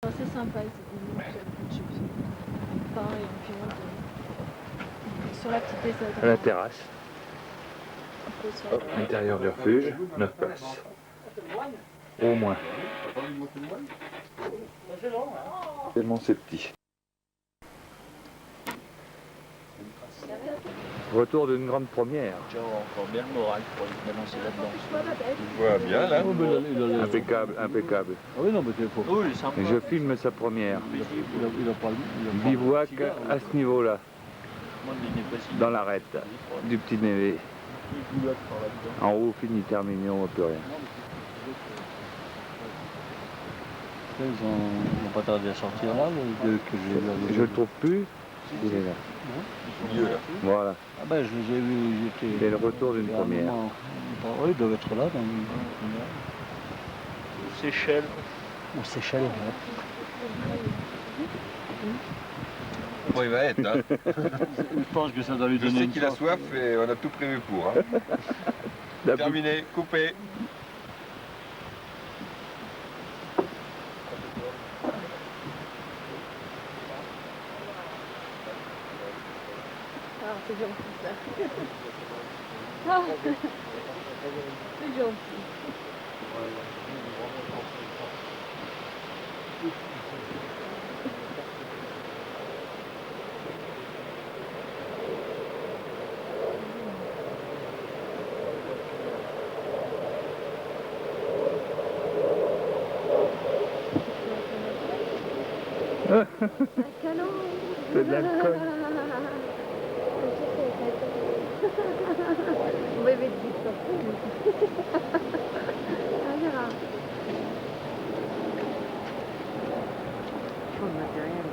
C'est sympa, ils pareil, sur la petite descente. À la terrasse. Hop, intérieur du refuge, 9 places. Au moins. Tellement c'est petit. Retour d'une grande première. Tiens, encore bien le moral pour se balancer là-dedans. Tu vois bien là. Oh, ben, Impeccable, impeccable. Ah oui, non, mais c'est faux. Oui, il est sympa. Et je filme sa première. Il a pas Bivouac à ce niveau-là, dans l'arête du petit névé. En haut, fini, terminé, on voit plus rien. Ils n'ont pas tardé à sortir là, le que j'ai vu. Je le trouve plus, il est là. Mieux là. Voilà, Ah ben, je les ai vus, ils étaient... c'est le retour d'une première. Oui, ils doivent être là dans une première. Seychelles. Ou Seychelles, ouais. Bon, il va être. Hein. Je pense que ça doit lui Je donner sais une qu'il a chance. soif et on a tout prévu pour. Hein. Terminé, coupé. Ah, c'est gentil ça. Ah, c'est gentil. Un canon. C'est de l'alcool. Mon bébé de 10 ans. On verra. Oh, le matériel.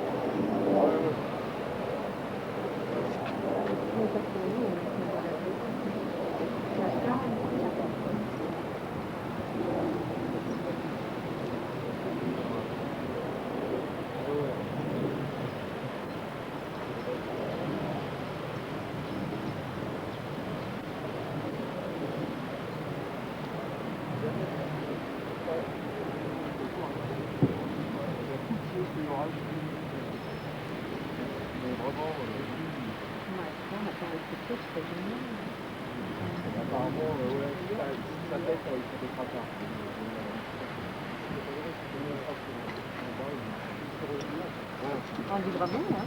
On dit bravo, hein.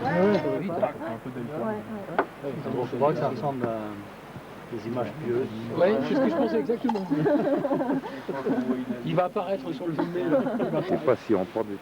Oui, un peu d'alcool. Je crois que ça ressemble à des images pieuses. Oui, c'est ce que je pensais exactement. Il va apparaître sur le filmé. Je sais pas si on prend des